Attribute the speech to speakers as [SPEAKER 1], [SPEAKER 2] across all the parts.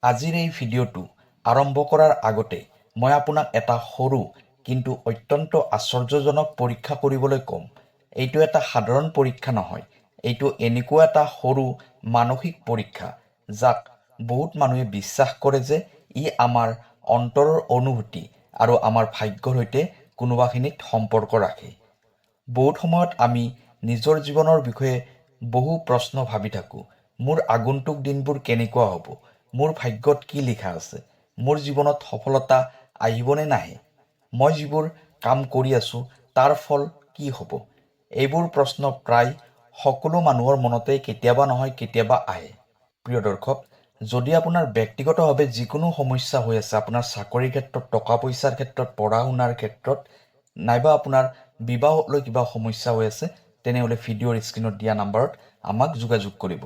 [SPEAKER 1] আজিৰ এই ভিডিঅ'টো আৰম্ভ কৰাৰ আগতে মই আপোনাক এটা সৰু কিন্তু অত্যন্ত আশ্চৰ্যজনক পৰীক্ষা কৰিবলৈ ক'ম। এইটো এটা সাধাৰণ পৰীক্ষা নহয়, এইটো এনেকুৱা এটা সৰু মানসিক পৰীক্ষা যাক বহুত মানুহে বিশ্বাস কৰে যে ই আমাৰ অন্তৰৰ অনুভূতি আৰু আমাৰ ভাগ্যৰ সৈতে কোনোবাখিনিত সম্পৰ্ক ৰাখে। বহুত সময়ত আমি নিজৰ জীৱনৰ বিষয়ে বহু প্ৰশ্ন ভাবি থাকোঁ। মোৰ আগন্তুক দিনবোৰ কেনেকুৱা হ'ব? মোৰ ভাগ্যত কি লিখা আছে? মোৰ জীৱনত সফলতা আহিবনে নাহে? মই যিবোৰ কাম কৰি আছোঁ তাৰ ফল কি হ'ব? এইবোৰ প্ৰশ্ন প্ৰায় সকলো মানুহৰ মনতে কেতিয়াবা নহয় কেতিয়াবা আহে। প্ৰিয় দৰ্শক, যদি আপোনাৰ ব্যক্তিগতভাৱে যিকোনো সমস্যা হৈ আছে, আপোনাৰ চাকৰিৰ ক্ষেত্ৰত, টকা পইচাৰ ক্ষেত্ৰত, পঢ়া শুনাৰ ক্ষেত্ৰত, নাইবা আপোনাৰ বিবাহলৈ কিবা সমস্যা হৈ আছে, তেনেহ'লে ভিডিঅ'ৰ স্ক্ৰীণত দিয়া নাম্বাৰত আমাক যোগাযোগ কৰিব।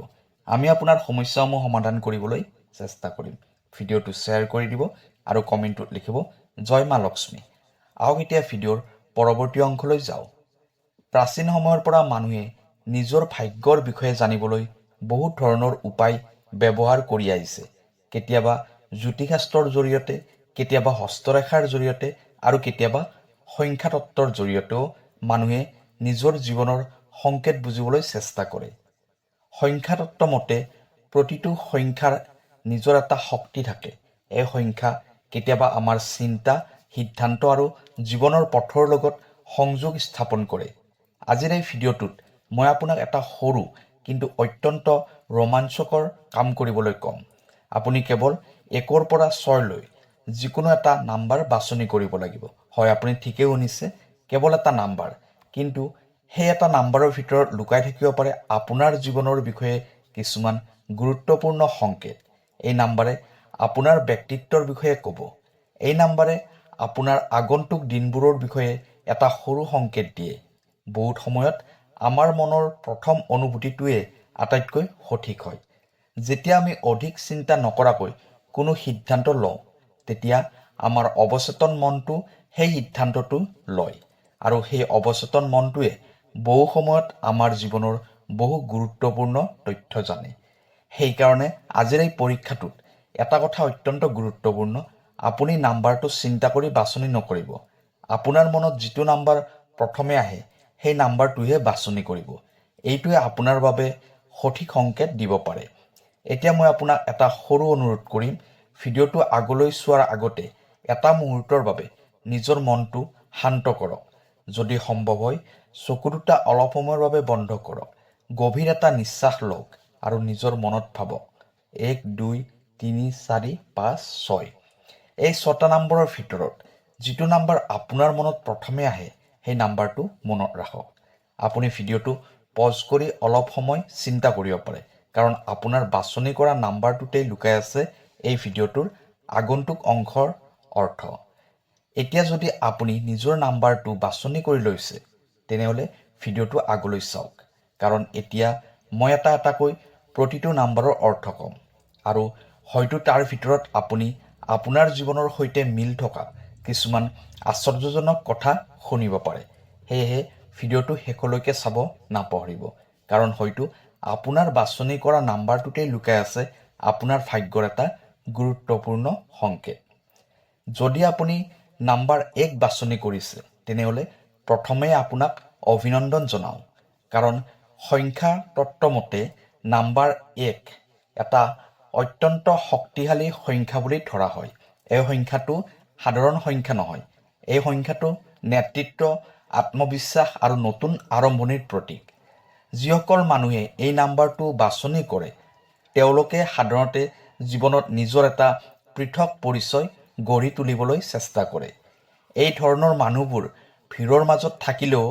[SPEAKER 1] আমি আপোনাৰ সমস্যাসমূহ সমাধান কৰিবলৈ চেষ্টা কৰিম। ভিডিঅ'টো শ্বেয়াৰ কৰি দিব আৰু কমেণ্টত লিখিব জয় মা লক্ষ্মী। আহক এতিয়া ভিডিঅ'ৰ পৰৱৰ্তী অংশলৈ যাওঁ। প্ৰাচীন সময়ৰ পৰা মানুহে নিজৰ ভাগ্যৰ বিষয়ে জানিবলৈ বহুত ধৰণৰ উপায় ব্যৱহাৰ কৰি আহিছে। কেতিয়াবা জ্যোতিষশাস্ত্ৰৰ জৰিয়তে, কেতিয়াবা হস্তৰেখাৰ জৰিয়তে আৰু কেতিয়াবা সংখ্যা তত্ত্বৰ জৰিয়তেও মানুহে নিজৰ জীৱনৰ সংকেত বুজিবলৈ চেষ্টা কৰে। সংখ্যা তত্ত্ব মতে প্ৰতিটো সংখ্যাৰ নিজৰ এটা শক্তি থাকে। এই সংখ্যা কেতিয়াবা আমাৰ চিন্তা, সিদ্ধান্ত আৰু জীৱনৰ পথৰ লগত সংযোগ স্থাপন কৰে। আজিৰ এই ভিডিঅ'টোত মই আপোনাক এটা সৰু কিন্তু অত্যন্ত ৰোমাঞ্চকৰ কাম কৰিবলৈ ক'ম। আপুনি কেৱল 1ৰ পৰা 6লৈ যিকোনো এটা নাম্বাৰ বাছনি কৰিব লাগিব। হয়, আপুনি ঠিকেই শুনিছে, কেৱল এটা নাম্বাৰ। কিন্তু সেই এটা নাম্বাৰৰ ভিতৰত লুকাই থাকিব পাৰে আপোনাৰ জীৱনৰ বিষয়ে কিছুমান গুৰুত্বপূৰ্ণ সংকেত। এই নাম্বাৰে আপোনাৰ ব্যক্তিত্বৰ বিষয়ে ক'ব। এই নাম্বাৰে আপোনাৰ আগন্তুক দিনবোৰৰ বিষয়ে এটা সৰু সংকেত দিয়ে। বহুত সময়ত আমাৰ মনৰ প্ৰথম অনুভূতিটোৱে আটাইতকৈ সঠিক হয়। যেতিয়া আমি অধিক চিন্তা নকৰাকৈ কোনো সিদ্ধান্ত লওঁ, তেতিয়া আমাৰ অৱচেতন মনটো সেই সিদ্ধান্তটো লয় আৰু সেই অৱচেতন মনটোৱে বহু সময়ত আমাৰ জীৱনৰ বহু গুৰুত্বপূৰ্ণ তথ্য জানে। সেইকাৰণে আজিৰ এই পৰীক্ষাটোত এটা কথা অত্যন্ত গুৰুত্বপূৰ্ণ। আপুনি নাম্বাৰটো চিন্তা কৰি বাছনি নকৰিব। আপোনাৰ মনত যিটো নাম্বাৰ প্ৰথমে আহে সেই নাম্বাৰটোহে বাছনি কৰিব। এইটোৱে আপোনাৰ বাবে সঠিক সংকেত দিব পাৰে। এতিয়া মই আপোনাক এটা সৰু অনুৰোধ কৰিম। ভিডিঅ'টো আগলৈ চোৱাৰ আগতে এটা মুহূৰ্তৰ বাবে নিজৰ মনটো শান্ত কৰক। যদি সম্ভৱ হয়, চকু দুটা অলপ সময়ৰ বাবে বন্ধ কৰক। গভীৰ এটা নিশ্বাস লওক আৰু নিজৰ মনত ভাবক 1, 2, 3, 4, 5, 6। এই 6টা নম্বৰৰ ভিতৰত যিটো নাম্বাৰ আপোনাৰ মনত প্ৰথমে আহে সেই নাম্বাৰটো মনত ৰাখক। আপুনি ভিডিঅ'টো পজ কৰি অলপ সময় চিন্তা কৰিব পাৰে, কাৰণ আপোনাৰ বাছনি কৰা নাম্বাৰটোতেই লুকাই আছে এই ভিডিঅ'টোৰ আগন্তুক অংশৰ অৰ্থ। এতিয়া যদি আপুনি নিজৰ নাম্বাৰটো বাছনি কৰি লৈছে, তেনেহ'লে ভিডিঅ'টো আগলৈ চাওক, কাৰণ এতিয়া মই এটা এটাকৈ প্ৰতিটো নাম্বাৰৰ অৰ্থ ক'ম আৰু হয়তো তাৰ ভিতৰত আপুনি আপোনাৰ জীৱনৰ সৈতে মিল থকা কিছুমান আশ্চৰ্যজনক কথা শুনিব পাৰে। সেয়েহে ভিডিঅ'টো শেষলৈকে চাব নাপাহৰিব, কাৰণ হয়তো আপোনাৰ বাছনি কৰা নাম্বাৰটোতেই লুকাই আছে আপোনাৰ ভাগ্যৰ এটা গুৰুত্বপূৰ্ণ সংকেত। যদি আপুনি নাম্বাৰ 1 বাছনি কৰিছে, তেনেহ'লে প্ৰথমে আপোনাক অভিনন্দন জনাওঁ, কাৰণ সংখ্যা তত্ত্ব মতে নাম্বাৰ 1 এটা অত্যন্ত শক্তিশালী সংখ্যা বুলি ধৰা হয়। এই সংখ্যাটো সাধাৰণ সংখ্যা নহয়। এই সংখ্যাটো নেতৃত্ব, আত্মবিশ্বাস আৰু নতুন আৰম্ভণিৰ প্ৰতীক। যিসকল মানুহে এই নাম্বাৰটো বাছনি কৰে, তেওঁলোকে সাধাৰণতে জীৱনত নিজৰ এটা পৃথক পৰিচয় গঢ়ি তুলিবলৈ চেষ্টা কৰে। এই ধৰণৰ মানুহবোৰ ভিৰৰ মাজত থাকিলেও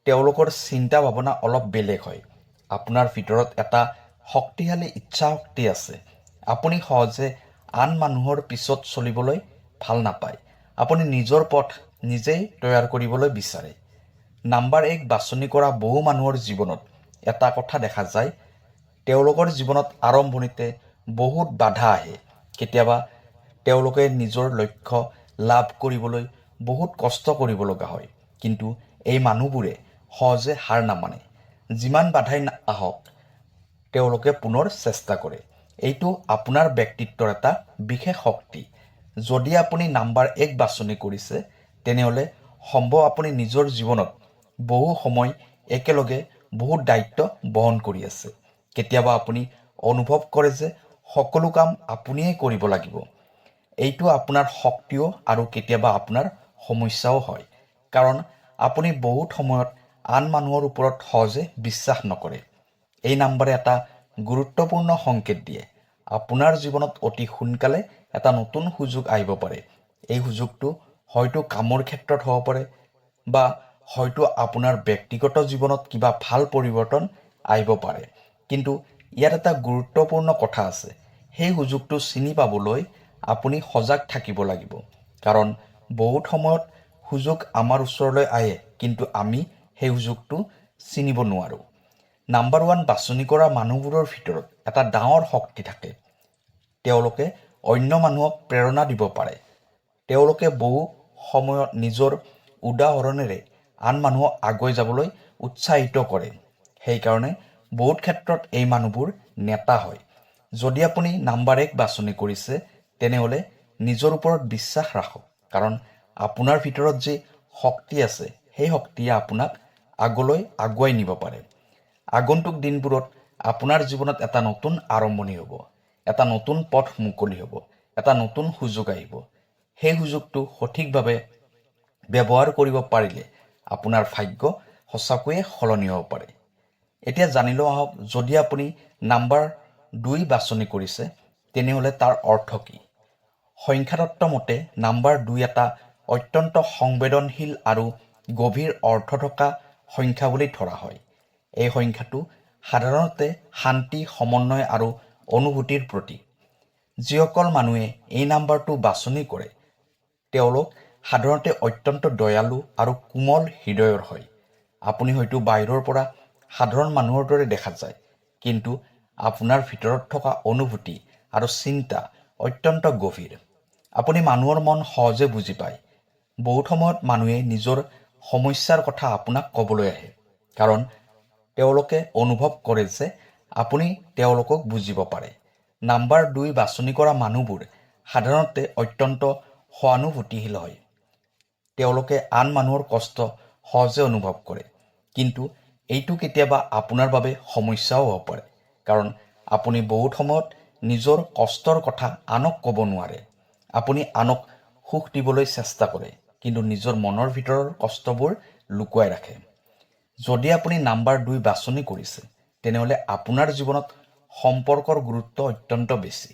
[SPEAKER 1] তেওঁলোকৰ চিন্তা ভাৱনা অলপ বেলেগ হয়। আপোনাৰ ভিতৰত এটা শক্তিশালী ইচ্ছা শক্তি আছে। আপুনি সহজে আন মানুহৰ পিছত চলিবলৈ ভাল নাপায়। আপুনি নিজৰ পথ নিজেই তৈয়াৰ কৰিবলৈ বিচাৰে। নাম্বাৰ 1 বাছনি কৰা বহু মানুহৰ জীৱনত এটা কথা দেখা যায়। তেওঁলোকৰ জীৱনত আৰম্ভণিতে বহুত বাধা আহে। কেতিয়াবা তেওঁলোকে নিজৰ লক্ষ্য লাভ কৰিবলৈ বহুত কষ্ট কৰিব লগা হয়। কিন্তু এই মানুহবোৰে সহজে হাৰ নামানে। যিমান বাধাই আহক তেওঁলোকে পুনৰ চেষ্টা কৰে। এইটো আপোনাৰ ব্যক্তিত্বৰ এটা বিশেষ শক্তি। যদি আপুনি নাম্বাৰ 1 বাছনি কৰিছে তেনেহ'লে সম্ভৱ আপুনি নিজৰ জীৱনত বহু সময় একেলগে বহুত দায়িত্ব বহন কৰি আছে। কেতিয়াবা আপুনি অনুভৱ কৰে যে সকলো কাম আপুনিয়ে কৰিব লাগিব। এইটো আপোনাৰ শক্তিও আৰু কেতিয়াবা আপোনাৰ সমস্যাও হয়, কাৰণ আপুনি বহুত সময়ত আন মানুহৰ ওপৰত সহজে বিশ্বাস নকৰে। এই নাম্বাৰে এটা গুৰুত্বপূৰ্ণ সংকেত দিয়ে। আপোনাৰ জীৱনত অতি সোনকালে এটা নতুন সুযোগ আহিব পাৰে। এই সুযোগটো হয়তো কামৰ ক্ষেত্ৰত হ'ব পাৰে বা হয়তো আপোনাৰ ব্যক্তিগত জীৱনত কিবা ভাল পৰিৱৰ্তন আহিব পাৰে। কিন্তু ইয়াত এটা গুৰুত্বপূৰ্ণ কথা আছে। সেই সুযোগটো চিনি পাবলৈ আপুনি সজাগ থাকিব লাগিব, কাৰণ বহুত সময়ত সুযোগ আমাৰ ওচৰলৈ আহে কিন্তু আমি সেই সুযোগটো চিনিব নোৱাৰোঁ। নাম্বাৰ 1 বাছনি কৰা মানুহবোৰৰ ভিতৰত এটা ডাঙৰ শক্তি থাকে। তেওঁলোকে অন্য মানুহক প্ৰেৰণা দিব পাৰে। তেওঁলোকে বহু সময়ত নিজৰ উদাহৰণেৰে আন মানুহক আগুৱাই যাবলৈ উৎসাহিত কৰে। সেইকাৰণে বহুত ক্ষেত্ৰত এই মানুহবোৰ নেতা হয়। যদি আপুনি নাম্বাৰ 1 বাছনি কৰিছে তেনেহ'লে নিজৰ ওপৰত বিশ্বাস ৰাখক, কাৰণ আপোনাৰ ভিতৰত যি শক্তি আছে সেই শক্তিয়ে আপোনাক আগলৈ আগুৱাই নিব পাৰে। আগন্তুক দিনবোৰত আপোনাৰ জীৱনত এটা নতুন আৰম্ভণি হ'ব, এটা নতুন পথ মুকলি হ'ব, এটা নতুন সুযোগ আহিব। সেই সুযোগটো সঠিকভাৱে ব্যৱহাৰ কৰিব পাৰিলে আপোনাৰ ভাগ্য সঁচাকৈয়ে সলনি হ'ব পাৰে। এতিয়া জানি লওঁ আহক, যদি আপুনি নাম্বাৰ 2 বাছনি কৰিছে তেনেহ'লে তাৰ অৰ্থ কি? সংখ্যাতত্ত্ব মতে নাম্বাৰ 2 এটা অত্যন্ত সংবেদনশীল আৰু গভীৰ অৰ্থ থকা সংখ্যা বুলি ধৰা হয়। এই সংখ্যাটো সাধাৰণতে শান্তি, সমন্বয় আৰু অনুভূতিৰ প্ৰতীক। যিসকল মানুহে এই নাম্বাৰটো বাছনি কৰে তেওঁলোক সাধাৰণতে অত্যন্ত দয়ালু আৰু কোমল হৃদয়ৰ হয়। আপুনি হয়তো বাহিৰৰ পৰা সাধাৰণ মানুহৰ দৰে দেখা যায়, কিন্তু আপোনাৰ ভিতৰত থকা অনুভূতি আৰু চিন্তা অত্যন্ত গভীৰ। আপুনি মানুহৰ মন সহজে বুজি পায়। বহুত সময়ত মানুহে নিজৰ সমস্যাৰ কথা আপোনাক ক'বলৈ আহে, কাৰণ তেওঁলোকে অনুভৱ কৰে যে আপুনি তেওঁলোকক বুজিব পাৰে। নাম্বাৰ 2 বাছনি কৰা মানুহবোৰ সাধাৰণতে অত্যন্ত সহানুভূতিশীল হয়। তেওঁলোকে আন মানুহৰ কষ্ট সহজে অনুভৱ কৰে, কিন্তু এইটো কেতিয়াবা আপোনাৰ বাবে সমস্যাও হ'ব পাৰে, কাৰণ আপুনি বহুত সময়ত নিজৰ কষ্টৰ কথা আনক ক'ব নোৱাৰে। আপুনি আনক সুখ দিবলৈ চেষ্টা কৰে, কিন্তু নিজৰ মনৰ ভিতৰৰ কষ্টবোৰ লুকুৱাই ৰাখে। যদি আপুনি নাম্বাৰ 2 বাছনি কৰিছে তেনেহ'লে আপোনাৰ জীৱনত সম্পৰ্কৰ গুৰুত্ব অত্যন্ত বেছি।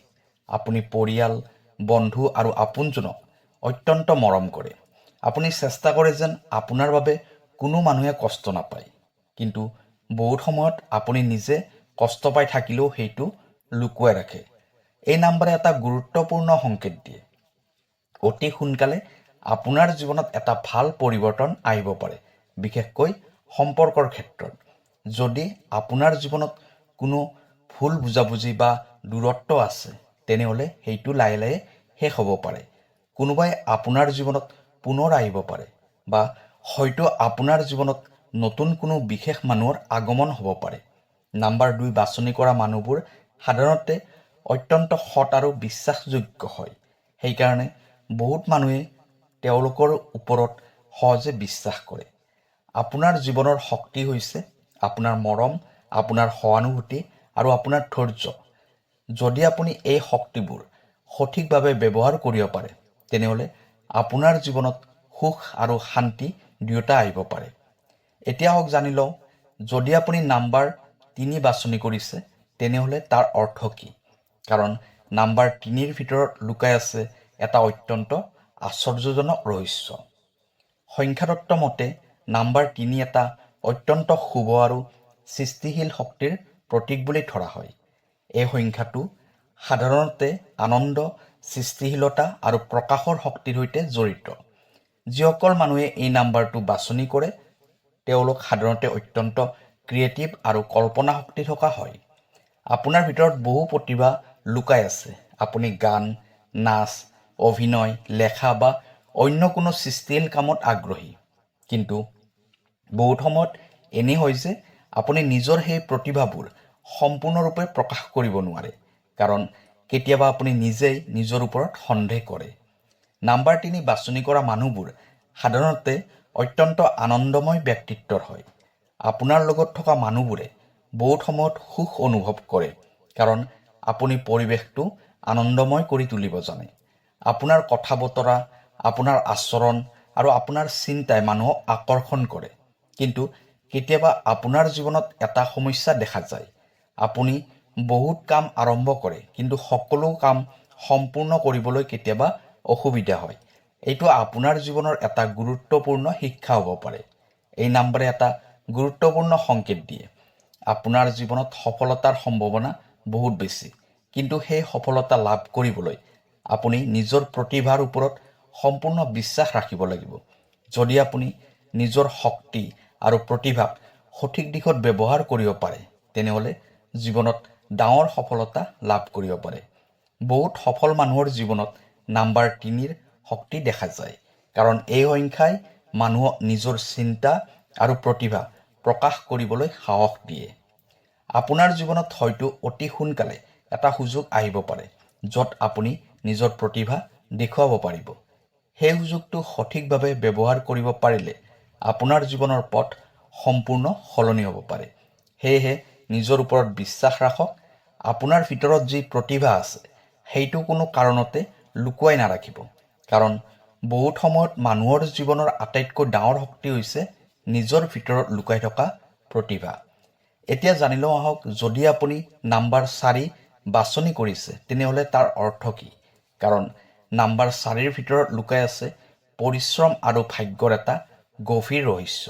[SPEAKER 1] আপুনি পৰিয়াল, বন্ধু আৰু আপোনজনক অত্যন্ত মৰম কৰে। আপুনি চেষ্টা কৰে যেন আপোনাৰ বাবে কোনো মানুহে কষ্ট নাপায়, কিন্তু বহুত সময়ত আপুনি নিজে কষ্ট পাই থাকিলেও সেইটো লুকুৱাই ৰাখে। এই নাম্বাৰে এটা গুৰুত্বপূৰ্ণ সংকেত দিয়ে। অতি সোনকালে আপোনাৰ জীৱনত এটা ভাল পৰিৱৰ্তন আহিব পাৰে, বিশেষকৈ সম্পৰ্কৰ ক্ষেত্ৰত। যদি আপোনাৰ জীৱনত কোনো ভুল বুজাবুজি বা দূৰত্ব আছে তেনেহ'লে সেইটো লাহে লাহে শেষ হ'ব পাৰে। কোনোবাই আপোনাৰ জীৱনত পুনৰ আহিব পাৰে বা হয়তো আপোনাৰ জীৱনত নতুন কোনো বিশেষ মানুহৰ আগমন হ'ব পাৰে। নাম্বাৰ 2 বাছনি কৰা মানুহবোৰ সাধাৰণতে অত্যন্ত সৎ আৰু বিশ্বাসযোগ্য হয়। সেইকাৰণে বহুত মানুহে তেওঁলোকৰ ওপৰত সহজে বিশ্বাস কৰে। আপোনাৰ জীৱনৰ শক্তি হৈছে আপোনাৰ মৰম, আপোনাৰ সহানুভূতি আৰু আপোনাৰ ধৈৰ্য। যদি আপুনি এই শক্তিবোৰ সঠিকভাৱে ব্যৱহাৰ কৰিব পাৰে তেনেহ'লে আপোনাৰ জীৱনত সুখ আৰু শান্তি দুয়োটা আহিব পাৰে। এতিয়া হওক জানি লওঁ, যদি আপুনি নাম্বাৰ 3 বাছনি কৰিছে তেনেহ'লে তাৰ অৰ্থ কি? কাৰণ নাম্বাৰ 3ৰ ভিতৰত লুকাই আছে এটা অত্যন্ত আশ্চৰ্যজনক ৰহস্য। সংখ্যাতত্ত্ব মতে নাম্বাৰ 3 এটা অত্যন্ত শুভ আৰু সৃষ্টিশীল শক্তিৰ প্ৰতীক বুলি ধৰা হয়। এই সংখ্যাটো সাধাৰণতে আনন্দ, সৃষ্টিশীলতা আৰু প্ৰকাশৰ শক্তিৰ সৈতে জড়িত। যিসকল মানুহে এই নাম্বাৰটো বাছনি কৰে তেওঁলোক সাধাৰণতে অত্যন্ত ক্ৰিয়েটিভ আৰু কল্পনা শক্তি থকা হয়। আপোনাৰ ভিতৰত বহু প্ৰতিভা লুকাই আছে। আপুনি গান, নাচ, অভিনয়, লেখা বা অন্য কোনো সৃষ্টিশীল কামত আগ্ৰহী। কিন্তু বহুত সময়ত এনে হয় যে আপুনি নিজৰ সেই প্ৰতিভাবোৰ সম্পূৰ্ণৰূপে প্ৰকাশ কৰিব নোৱাৰে। কাৰণ কেতিয়াবা আপুনি নিজেই নিজৰ ওপৰত সন্দেহ কৰে। নাম্বাৰ 3 বাছনি কৰা মানুহবোৰ সাধাৰণতে অত্যন্ত আনন্দময় ব্যক্তিত্বৰ হয়। আপোনাৰ লগত থকা মানুহবোৰে বহুত সময়ত সুখ অনুভৱ কৰে, কাৰণ আপুনি পৰিৱেশটো আনন্দময় কৰি তুলিব জানে। আপোনাৰ কথা বতৰা, আপোনাৰ আচৰণ আৰু আপোনাৰ চিন্তাই মানুহক আকৰ্ষণ কৰে। কিন্তু কেতিয়াবা আপোনাৰ জীৱনত এটা সমস্যা দেখা যায়। আপুনি বহুত কাম আৰম্ভ কৰে, কিন্তু সকলো কাম সম্পূৰ্ণ কৰিবলৈ কেতিয়াবা অসুবিধা হয়। এইটো আপোনাৰ জীৱনৰ এটা গুৰুত্বপূৰ্ণ শিক্ষা হ'ব পাৰে। এই নাম্বাৰে এটা গুৰুত্বপূৰ্ণ সংকেত দিয়ে। আপোনাৰ জীৱনত সফলতাৰ সম্ভাৱনা বহুত বেছি, কিন্তু সেই সফলতা লাভ কৰিবলৈ আপুনি নিজৰ প্ৰতিভাৰ ওপৰত সম্পূৰ্ণ বিশ্বাস ৰাখিব লাগিব। যদি আপুনি নিজৰ শক্তি আৰু প্ৰতিভাক সঠিক দিশত ব্যৱহাৰ কৰিব পাৰে, তেনেহ'লে জীৱনত ডাঙৰ সফলতা লাভ কৰিব পাৰে। বহুত সফল মানুহৰ জীৱনত নাম্বাৰ 3ৰ শক্তি দেখা যায়, কাৰণ এই সংখ্যাই মানুহক নিজৰ চিন্তা আৰু প্ৰতিভা প্ৰকাশ কৰিবলৈ সাহস দিয়ে। আপোনাৰ জীৱনত হয়তো অতি সোনকালে এটা সুযোগ আহিব পাৰে, য'ত আপুনি নিজৰ প্ৰতিভা দেখুৱাব পাৰিব। সেই সুযোগটো সঠিকভাৱে ব্যৱহাৰ কৰিব পাৰিলে আপোনাৰ জীৱনৰ পথ সম্পূৰ্ণ সলনি হ'ব পাৰে। সেয়েহে নিজৰ ওপৰত বিশ্বাস ৰাখক। আপোনাৰ ভিতৰত যি প্ৰতিভা আছে সেইটো কোনো কাৰণতে লুকুৱাই নাৰাখিব, কাৰণ বহুত সময়ত মানুহৰ জীৱনৰ আটাইতকৈ ডাঙৰ শক্তি হৈছে নিজৰ ভিতৰত লুকাই থকা প্ৰতিভা। এতিয়া জানি লওঁ আহক, যদি আপুনি নাম্বাৰ 4 বাছনি কৰিছে, তেনেহ'লে তাৰ অৰ্থ কি? কাৰণ নাম্বাৰ 4ৰ ভিতৰত লুকাই আছে পৰিশ্ৰম আৰু ভাগ্যৰ এটা গভীৰ ৰহস্য।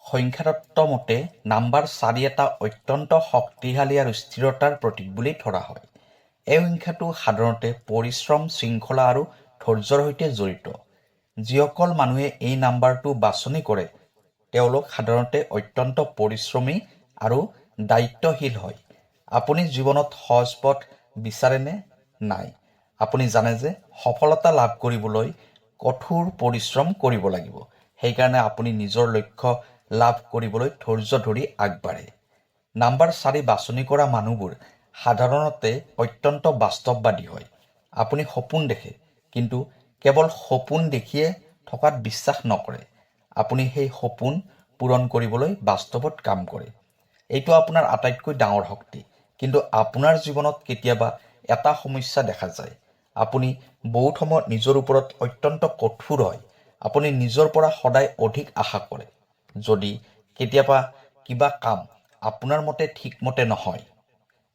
[SPEAKER 1] সংখ্যাতত্ত্ব মতে নাম্বাৰ 4 এটা অত্যন্ত শক্তিশালী আৰু স্থিৰতাৰ প্ৰতীক বুলি ধৰা হয়। এই সংখ্যাটো সাধাৰণতে পৰিশ্ৰম, শৃংখলা আৰু ধৈৰ্যৰ সৈতে জড়িত। যিসকল মানুহে এই নাম্বাৰটো বাছনি কৰে, তেওঁলোক সাধাৰণতে অত্যন্ত পৰিশ্ৰমী আৰু দায়িত্বশীল হয়। আপুনি জীৱনত সহজ পথ বিচাৰেনে? নাই। আপুনি জানে যে সফলতা লাভ কৰিবলৈ কঠোৰ পৰিশ্ৰম কৰিব লাগিব। সেইকাৰণে আপুনি নিজৰ লক্ষ্য লাভ কৰিবলৈ ধৈৰ্য ধৰি আগবাঢ়ে। নাম্বাৰ 4 বাছনি কৰা মানুহবোৰ সাধাৰণতে অত্যন্ত বাস্তৱবাদী হয়। আপুনি সপোন দেখে, কিন্তু কেৱল সপোন দেখিয়ে থকাত বিশ্বাস নকৰে। আপুনি সেই সপোন পূৰণ কৰিবলৈ বাস্তৱত কাম কৰে। এইটো আপোনাৰ আটাইতকৈ ডাঙৰ শক্তি। কিন্তু আপোনাৰ জীৱনত কেতিয়াবা এটা সমস্যা দেখা যায়। আপুনি বহুত সময়ত নিজৰ ওপৰত অত্যন্ত কঠোৰ হয়। আপুনি নিজৰ পৰা সদায় অধিক আশা কৰে। যদি কেতিয়াবা কিবা কাম আপোনাৰ মতে ঠিকমতে নহয়,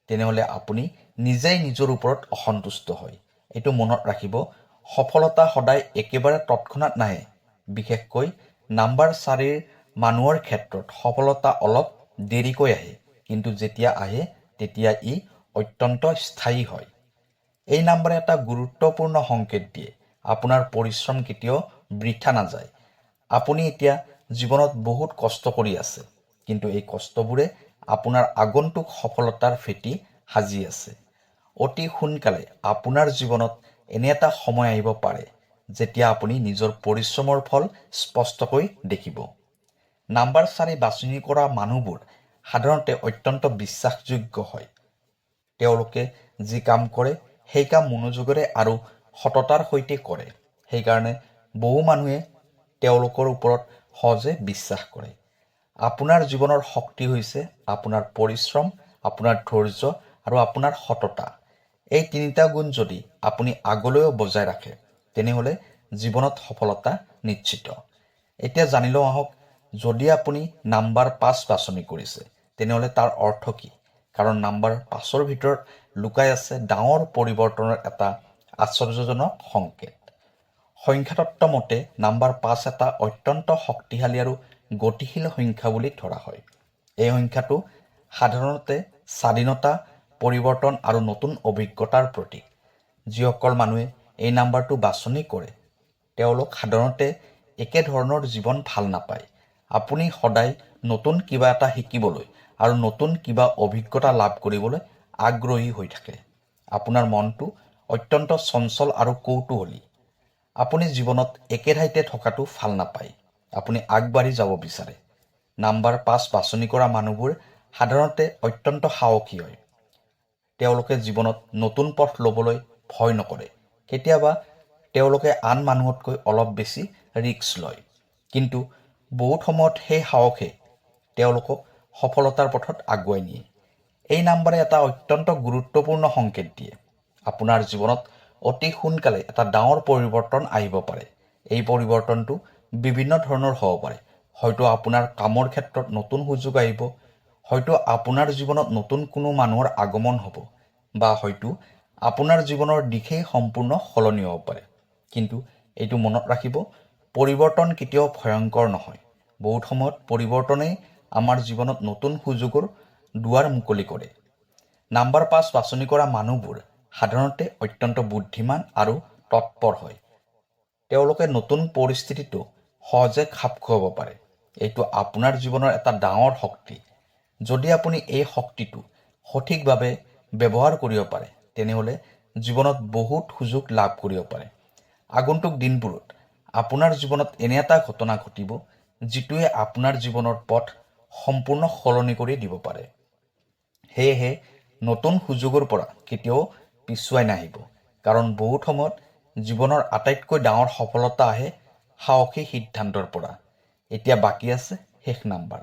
[SPEAKER 1] তেনেহ'লে আপুনি নিজেই নিজৰ ওপৰত অসন্তুষ্ট হয়। এইটো মনত ৰাখিব, সফলতা সদায় একেবাৰে তৎক্ষণাত নাহে। বিশেষকৈ নাম্বাৰ 4ৰ মানুহৰ ক্ষেত্ৰত সফলতা অলপ দেৰিকৈ আহে, কিন্তু যেতিয়া আহে তেতিয়া ই অত্যন্ত স্থায়ী হয়। এই নাম্বাৰে এটা গুৰুত্বপূৰ্ণ সংকেত দিয়ে। আপোনাৰ পৰিশ্ৰম কেতিয়াও বৃথা নাযায়। আপুনি এতিয়া জীৱনত বহুত কষ্ট কৰি আছে, কিন্তু এই কষ্টবোৰে আপোনাৰ আগন্তুক সফলতাৰ ভেটি সাজি আছে। অতি সোনকালে আপোনাৰ জীৱনত এনে এটা সময় আহিব পাৰে যেতিয়া আপুনি নিজৰ পৰিশ্ৰমৰ ফল স্পষ্টকৈ দেখিব। নাম্বাৰ 4 বাছনি কৰা মানুহবোৰ সাধাৰণতে অত্যন্ত বিশ্বাসযোগ্য হয়। তেওঁলোকে যি কাম কৰে সেই কাম মনোযোগেৰে আৰু সততাৰ সৈতে কৰে। সেইকাৰণে বহু মানুহে তেওঁলোকৰ ওপৰত সহজে বিশ্বাস কৰে। আপোনাৰ জীৱনৰ শক্তি হৈছে আপোনাৰ পৰিশ্ৰম, আপোনাৰ ধৈৰ্য আৰু আপোনাৰ সততা। এই তিনিটা গুণ যদি আপুনি আগলৈও বজাই ৰাখে, তেনেহ'লে জীৱনত সফলতা নিশ্চিত। এতিয়া জানি লওঁ আহক, যদি আপুনি নাম্বাৰ 5 বাছনি কৰিছে, তেনেহ'লে তাৰ অৰ্থ কি? কাৰণ নাম্বাৰ 5ৰ ভিতৰত লুকাই আছে ডাঙৰ পৰিৱৰ্তনৰ এটা আশ্চৰ্যজনক সংকেত। সংখ্যাতত্ত্ব মতে নাম্বাৰ 5 এটা অত্যন্ত শক্তিশালী আৰু গতিশীল সংখ্যা বুলি ধৰা হয়। এই সংখ্যাটো সাধাৰণতে স্বাধীনতা, পৰিৱৰ্তন আৰু নতুন অভিজ্ঞতাৰ প্ৰতীক। যিসকল মানুহে এই নাম্বাৰটো বাছনি কৰে, তেওঁলোক সাধাৰণতে একেধৰণৰ জীৱন ভাল নাপায়। আপুনি সদায় নতুন কিবা এটা শিকিবলৈ আৰু নতুন কিবা অভিজ্ঞতা লাভ কৰিবলৈ আগ্ৰহী হৈ থাকে। আপোনাৰ মনটো অত্যন্ত চঞ্চল আৰু কৌতূহলী। আপুনি জীৱনত একে ঠাইতে থকাটো ভাল নাপায়। আপুনি আগবাঢ়ি যাব বিচাৰে। নাম্বাৰ 5 বাছনি কৰা মানুহবোৰ সাধাৰণতে অত্যন্ত সাহসী হয়। তেওঁলোকে জীৱনত নতুন পথ ল'বলৈ ভয় নকৰে। কেতিয়াবা তেওঁলোকে আন মানুহতকৈ অলপ বেছি ৰিস্ক লয়, কিন্তু বহুত সময়ত সেই সাহসে তেওঁলোকক সফলতাৰ পথত আগুৱাই নিয়ে। এই নাম্বাৰে এটা অত্যন্ত গুৰুত্বপূৰ্ণ সংকেত দিয়ে। আপোনাৰ জীৱনত অতি সোনকালে এটা ডাঙৰ পৰিৱৰ্তন আহিব পাৰে। এই পৰিৱৰ্তনটো বিভিন্ন ধৰণৰ হ'ব পাৰে। হয়তো আপোনাৰ কামৰ ক্ষেত্ৰত নতুন সুযোগ আহিব, হয়তো আপোনাৰ জীৱনত নতুন কোনো মানুহৰ আগমন হ'ব, বা হয়তো আপোনাৰ জীৱনৰ দিশেই সম্পূৰ্ণ সলনি হ'ব পাৰে। কিন্তু এইটো মনত ৰাখিব, পৰিৱৰ্তন কেতিয়াও ভয়ংকৰ নহয়। বহুত সময়ত পৰিৱৰ্তনেই আমাৰ জীৱনত নতুন সুযোগৰ দুৱাৰ মুকলি কৰে। নাম্বাৰ 5 বাছনি কৰা মানুহবোৰ সাধাৰণতে অত্যন্ত বুদ্ধিমান আৰু তৎপৰ হয়। তেওঁলোকে নতুন পৰিস্থিতিটো সহজে খাপ খুৱাব পাৰে। এইটো আপোনাৰ জীৱনৰ এটা ডাঙৰ শক্তি। যদি আপুনি এই শক্তিটো সঠিকভাৱে ব্যৱহাৰ কৰিব পাৰে, তেনেহ'লে জীৱনত বহুত সুযোগ লাভ কৰিব পাৰে। আগন্তুক দিনবোৰত আপোনাৰ জীৱনত এনে এটা ঘটনা ঘটিব যিটোৱে আপোনাৰ জীৱনৰ পথ সম্পূৰ্ণ সলনি কৰি দিব পাৰে। সেয়েহে নতুন সুযোগৰ পৰা কেতিয়াও পিছুৱাই নাহিব, কাৰণ বহুত সময়ত জীৱনৰ আটাইতকৈ ডাঙৰ সফলতা আহে সাহসী সিদ্ধান্তৰ পৰা। এতিয়া বাকী আছে শেষ নাম্বাৰ।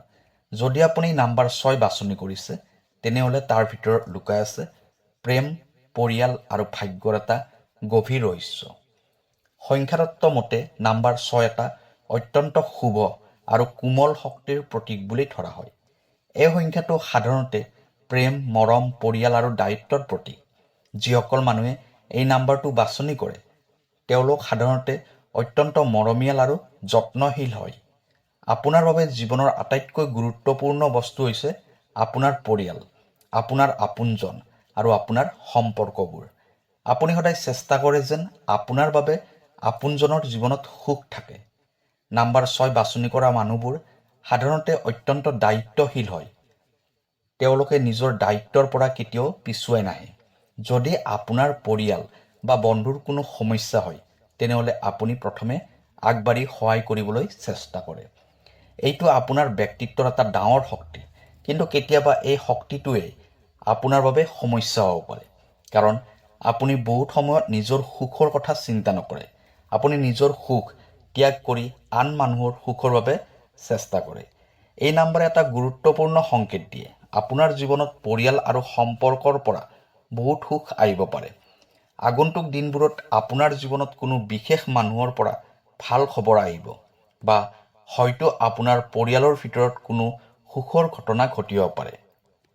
[SPEAKER 1] যদি আপুনি নাম্বাৰ 6 বাছনি কৰিছে, তেনেহ'লে তাৰ ভিতৰত লুকাই আছে প্ৰেম, পৰিয়াল আৰু ভাগ্যৰ এটা গভীৰ ৰহস্য। সংখ্যাতত্ত্ব মতে নাম্বাৰ 6 এটা অত্যন্ত শুভ আৰু কোমল শক্তিৰ প্ৰতীক বুলি ধৰা হয়। এই সংখ্যাটো সাধাৰণতে প্ৰেম, মৰম, পৰিয়াল আৰু দায়িত্বৰ প্ৰতীক। যিসকল মানুহে এই নাম্বাৰটো বাছনি কৰে, তেওঁলোক সাধাৰণতে অত্যন্ত মৰমীয়াল আৰু যত্নশীল হয়। আপোনাৰ বাবে জীৱনৰ আটাইতকৈ গুৰুত্বপূৰ্ণ বস্তু হৈছে আপোনাৰ পৰিয়াল, আপোনাৰ আপোনজন আৰু আপোনাৰ সম্পৰ্কবোৰ। আপুনি সদায় চেষ্টা কৰে যেন আপোনাৰ বাবে আপোনজনৰ জীৱনত সুখ থাকে। নাম্বাৰ 6 বাছনি কৰা মানুহবোৰ সাধাৰণতে অত্যন্ত দায়িত্বশীল হয়। তেওঁলোকে নিজৰ দায়িত্বৰ পৰা কেতিয়াও পিছুৱাই নাহে। যদি আপোনাৰ পৰিয়াল বা বন্ধুৰ কোনো সমস্যা হয়, তেনেহ'লে আপুনি প্ৰথমে আগবাঢ়ি সহায় কৰিবলৈ চেষ্টা কৰে। এইটো আপোনাৰ ব্যক্তিত্বৰ এটা ডাঙৰ শক্তি, কিন্তু কেতিয়াবা এই শক্তিটোৱে আপোনাৰ বাবে সমস্যা হ'ব পাৰে, কাৰণ আপুনি বহুত সময়ত নিজৰ সুখৰ কথা চিন্তা নকৰে। আপুনি নিজৰ সুখ ত্যাগ কৰি আন মানুহৰ সুখৰ বাবে চেষ্টা কৰে। এই নাম্বাৰে এটা গুৰুত্বপূৰ্ণ সংকেত দিয়ে। আপোনাৰ জীৱনত পৰিয়াল আৰু সম্পৰ্কৰ পৰা বহুত সুখ আহিব পাৰে। আগন্তুক দিনবোৰত আপোনাৰ জীৱনত কোনো বিশেষ মানুহৰ পৰা ভাল খবৰ আহিব, বা হয়তো আপোনাৰ পৰিয়ালৰ ভিতৰত কোনো সুখৰ ঘটনা ঘটিব পাৰে।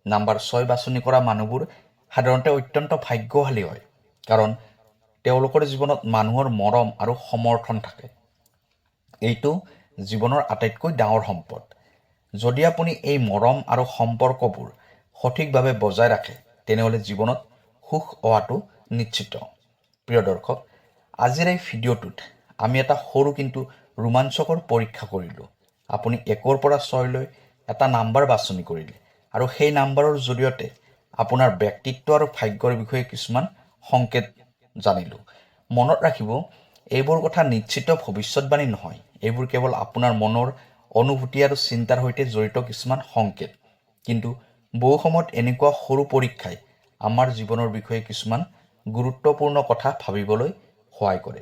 [SPEAKER 1] নাম্বাৰ 6 বাছনি কৰা মানুহবোৰ সাধাৰণতে অত্যন্ত ভাগ্যশালী হয়, কাৰণ তেওঁলোকৰ জীৱনত মানুহৰ মৰম আৰু সমৰ্থন থাকে। এইটো জীৱনৰ আটাইতকৈ ডাঙৰ সম্পদ। যদি আপুনি এই মৰম আৰু সম্পৰ্কবোৰ সঠিকভাৱে বজাই ৰাখে, তেনেহ'লে জীৱনত সুখ হোৱাটো নিশ্চিত। প্ৰিয় দৰ্শক, আজিৰ এই ভিডিঅ'টোত আমি এটা সৰু কিন্তু ৰোমাঞ্চকৰ পৰীক্ষা কৰিলোঁ। আপুনি 1ৰ পৰা 6লৈ এটা নাম্বাৰ বাছনি কৰিলে, আৰু সেই নাম্বাৰৰ জৰিয়তে আপোনাৰ ব্যক্তিত্ব আৰু ভাগ্যৰ বিষয়ে কিছুমান সংকেত জানিলোঁ। মনত ৰাখিব, এইবোৰ কথা নিশ্চিত ভৱিষ্যতবাণী নহয়। এইবোৰ কেৱল আপোনাৰ মনৰ অনুভূতি আৰু চিন্তাৰ সৈতে জড়িত কিছুমান সংকেত। কিন্তু বহু সময়ত এনেকুৱা সৰু পৰীক্ষাই আমাৰ জীৱনৰ বিষয়ে কিছুমান গুৰুত্বপূৰ্ণ কথা ভাবিবলৈ সহায় কৰে।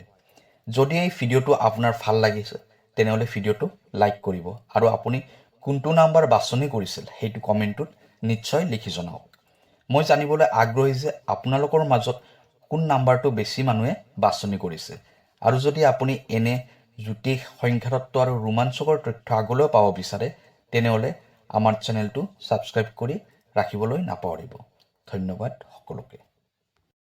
[SPEAKER 1] যদি এই ভিডিঅ'টো আপোনাৰ ভাল লাগিছে, তেনেহ'লে ভিডিঅ'টো লাইক কৰিব, আৰু আপুনি কোনটো নাম্বাৰ বাছনি কৰিছিল সেইটো কমেণ্টত নিশ্চয় লিখি জনাওক। মই জানিবলৈ আগ্ৰহী যে আপোনালোকৰ মাজত কোন নাম্বাৰটো বেছি মানুহে বাছনি কৰিছে। আৰু যদি আপুনি এনে জ্যোতিষ, সংখ্যাতত্ত্ব আৰু ৰোমাঞ্চকৰ তথ্য আগলৈও পাব বিচাৰে, তেনেহ'লে আমাৰ চেনেলটো ছাবস্ক্ৰাইব কৰি ৰাখিবলৈ নাপাহৰিব। ধন্যবাদ সকলোকে।